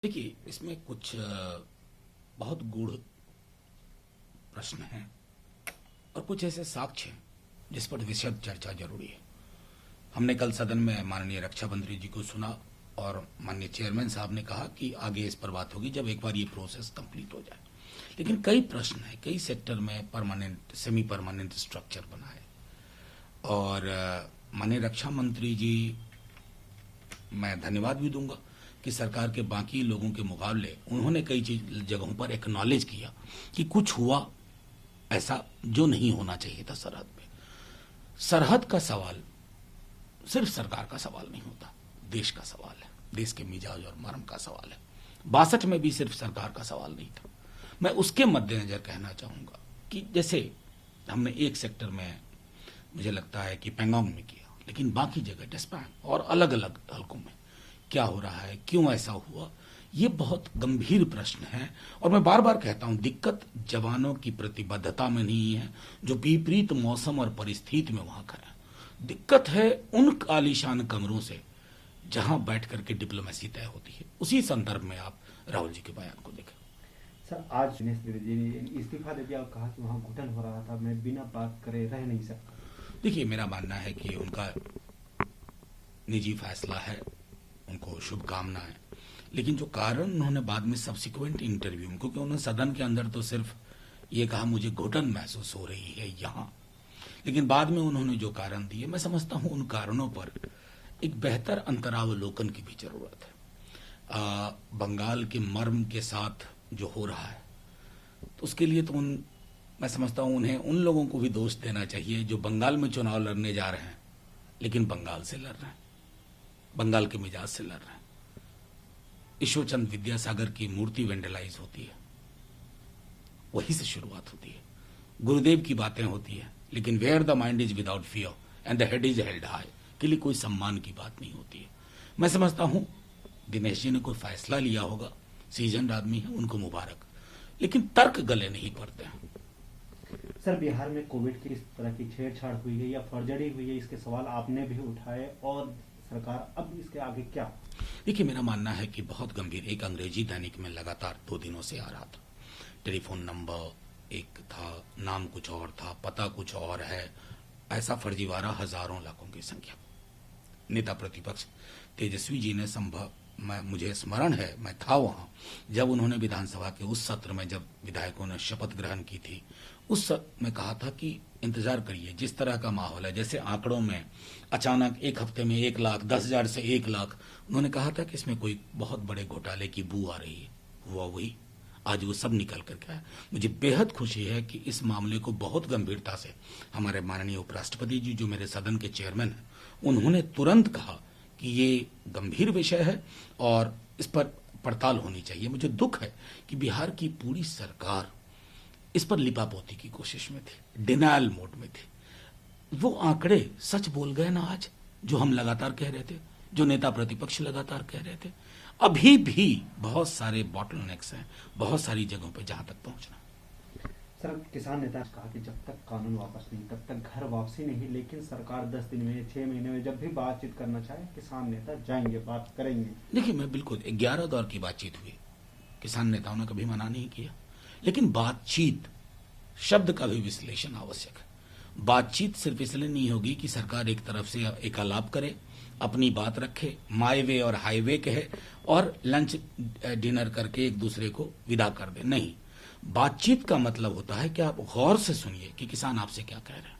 देखिए, इसमें कुछ बहुत गूढ़ प्रश्न हैं और कुछ ऐसे साक्ष्य हैं जिस पर विशद चर्चा जरूरी है। हमने कल सदन में माननीय रक्षा मंत्री जी को सुना और माननीय चेयरमैन साहब ने कहा कि आगे इस पर बात होगी जब एक बार ये प्रोसेस कंप्लीट हो जाए। लेकिन कई प्रश्न हैं, कई सेक्टर में परमानेंट सेमी परमानेंट स्ट्रक्चर बना है और माननीय रक्षा मंत्री जी, मैं धन्यवाद भी दूंगा कि सरकार के बाकी लोगों के मुकाबले उन्होंने कई जगहों पर एक्नॉलेज किया कि कुछ हुआ ऐसा जो नहीं होना चाहिए था सरहद पे। सरहद का सवाल सिर्फ सरकार का सवाल नहीं होता, देश का सवाल है, देश के मिजाज और मर्म का सवाल है। 62 में भी सिर्फ सरकार का सवाल नहीं था। मैं उसके मद्देनजर कहना चाहूंगा कि जैसे हमने एक सेक्टर में मुझे लगता है कि पेंगोंग में किया, लेकिन बाकी जगह डेस्पैंग और अलग अलग हलकों में क्या हो रहा है, क्यों ऐसा हुआ, ये बहुत गंभीर प्रश्न है। और मैं बार बार कहता हूं, दिक्कत जवानों की प्रतिबद्धता में नहीं है जो विपरीत मौसम और परिस्थिति में वहां खड़े हैं। दिक्कत है उन आलीशान कमरों से जहां बैठ करके डिप्लोमेसी तय होती है। उसी संदर्भ में आप राहुल जी के बयान को देखें। सर, आज दिनेश त्रिवेदी ने इस्तीफा दे दिया और कहा कि वहां घुटन हो रहा था, मैं बिना बात करे रह नहीं सकता। देखिए, मेरा मानना है कि उनका निजी फैसला है, उनको शुभकामनाएं, लेकिन जो कारण उन्होंने बाद में सब्सिक्वेंट इंटरव्यू में, क्योंकि उन्होंने सदन के अंदर तो सिर्फ ये कहा मुझे घुटन महसूस हो रही है यहां, लेकिन बाद में उन्होंने जो कारण दिए, मैं समझता हूं उन कारणों पर एक बेहतर अंतरावलोकन की भी जरूरत है। बंगाल के मर्म के साथ जो हो रहा है, तो उसके लिए तो मैं समझता हूं उन्हें उन लोगों को भी दोष देना चाहिए जो बंगाल में चुनाव लड़ने जा रहे हैं लेकिन बंगाल से लड़ रहे हैं, बंगाल के मिजाज से लड़ रहे हैं। ईश्वरचंद विद्यासागर की मूर्ति वेंडलाइज होती है, वहीं से शुरुआत होती है। गुरुदेव की बातें होती है, लेकिन where the mind is without fear and the head is held high के लिए कोई सम्मान की बात नहीं होती है। मैं समझता हूं दिनेश जी ने कोई फैसला लिया होगा, सीजन आदमी है, उनको मुबारक, लेकिन तर्क गले नहीं पड़ते हैं। सर, बिहार में कोविड की इस तरह की छेड़छाड़ हुई है या फर्जरी हुई है, इसके सवाल आपने भी उठाए और सरकार अब इसके आगे क्या? देखिए, मेरा मानना है कि बहुत गंभीर, एक अंग्रेजी दैनिक में लगातार 2 दिनों से आ रहा था, टेलीफोन नंबर एक था, नाम कुछ और था, पता कुछ और है, ऐसा फर्जीवाड़ा हजारों लाखों की संख्या। नेता प्रतिपक्ष तेजस्वी जी ने मुझे स्मरण है, मैं था वहां जब उन्होंने विधानसभा के उस सत्र में, जब विधायकों ने शपथ ग्रहण की थी, उस सत्र में कहा था कि इंतजार करिए, जिस तरह का माहौल है, जैसे आंकड़ों में अचानक एक हफ्ते में 1 लाख, 10,000 से 1 लाख, उन्होंने कहा था कि इसमें कोई बहुत बड़े घोटाले की बू आ रही है। हुआ वही, आज वो सब निकल करके आया। मुझे बेहद खुशी है कि इस मामले को बहुत गंभीरता से हमारे माननीय उपराष्ट्रपति जी, जो मेरे सदन के चेयरमैन हैं, उन्होंने तुरंत कहा कि ये गंभीर विषय है और इस पर पड़ताल होनी चाहिए। मुझे दुख है कि बिहार की पूरी सरकार इस पर लिपापोती की कोशिश में थी, डिनायल मोड में थी। वो आंकड़े सच बोल गए ना आज, जो हम लगातार कह रहे थे, जो नेता प्रतिपक्ष लगातार कह रहे थे। अभी भी बहुत सारे बॉटलनेक्स हैं, बहुत सारी जगहों पे जहां तक पहुंचना। सर, किसान नेता ने कहा कि जब तक कानून वापस नहीं, तब तक घर वापसी नहीं, लेकिन सरकार 10 दिन में, 6 महीने में जब भी बातचीत करना चाहे, किसान नेता जाएंगे, बात करेंगे। देखिए, मैं बिल्कुल 11 दौर की बातचीत हुई, किसान नेताओं ने कभी मना नहीं किया, लेकिन बातचीत शब्द का भी विश्लेषण आवश्यक है। बातचीत सिर्फ इसलिए नहीं होगी कि सरकार एक तरफ से एक आलाप करे, अपनी बात रखे, माई वे और हाईवे कहे और लंच डिनर करके एक दूसरे को विदा कर दे। नहीं, बातचीत का मतलब होता है कि आप गौर से सुनिए कि किसान आपसे क्या कह रहे हैं।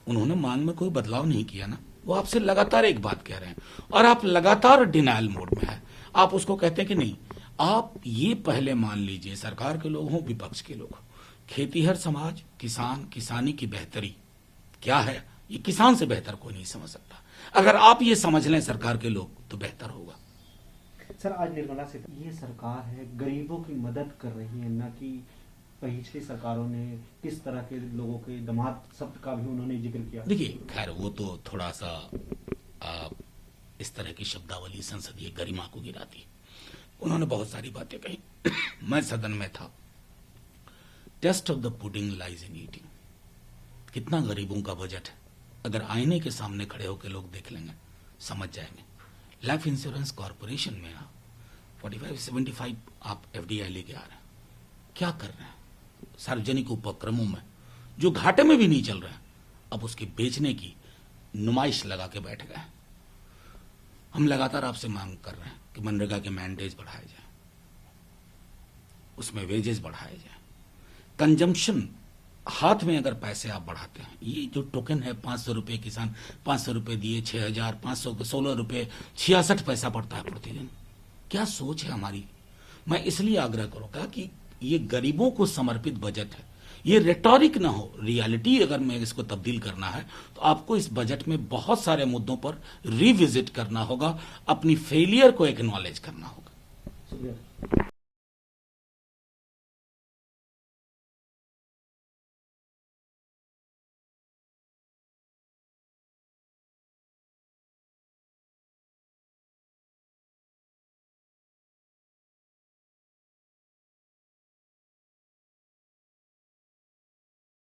उन्होंने मांग में कोई बदलाव नहीं किया ना, वो आपसे लगातार एक बात कह रहे हैं और आप लगातार डिनायल मोड में है। आप उसको कहते हैं कि नहीं, आप ये पहले मान लीजिए, सरकार के लोग हों, विपक्ष के लोग, खेतीहर समाज, किसान, किसानी की बेहतरी क्या है, ये किसान से बेहतर कोई नहीं समझ सकता। अगर आप ये समझ लें सरकार के लोग, तो बेहतर होगा। सर, आज निर्मला सीतारमण, ये सरकार है, गरीबों की मदद कर रही है, न कि पिछली सरकारों ने किस तरह के लोगों के दमाद शब्द का भी उन्होंने जिक्र किया। देखिए, खैर वो तो थोड़ा सा इस तरह की शब्दावली संसदीय गरिमा को गिराती। उन्होंने बहुत सारी बातें कही मैं सदन में था। Test of the pudding lies in eating. कितना गरीबों का बजट है, अगर आईने के सामने खड़े होकर लोग देख लेंगे, समझ जाएंगे। लाइफ इंश्योरेंस कॉर्पोरेशन में 45-75 आप एफडीआई लेके आ रहे हैं, क्या कर रहे हैं सार्वजनिक उपक्रमों में जो घाटे में भी नहीं चल रहे हैं, अब उसके बेचने की नुमाइश लगा के बैठ गए। हम लगातार आपसे मांग कर रहे हैं कि मनरेगा के मैंडेज बढ़ाए जाए, उसमें वेजेस बढ़ाए जाए, कंजम्पशन हाथ में अगर पैसे आप बढ़ाते हैं, ये जो टोकन है 500 रुपए, किसान 500 रुपए दिए 6,500 16 रुपए 66 पैसा पड़ता है प्रतिदिन। क्या सोच है हमारी। मैं इसलिए आग्रह करूंगा कि ये गरीबों को समर्पित बजट है, ये रेटोरिक ना हो, रियलिटी अगर मैं इसको तब्दील करना है तो आपको इस बजट में बहुत सारे मुद्दों पर रिविजिट करना होगा, अपनी फेलियर को एक्नॉलेज करना होगा। शुक्रिया।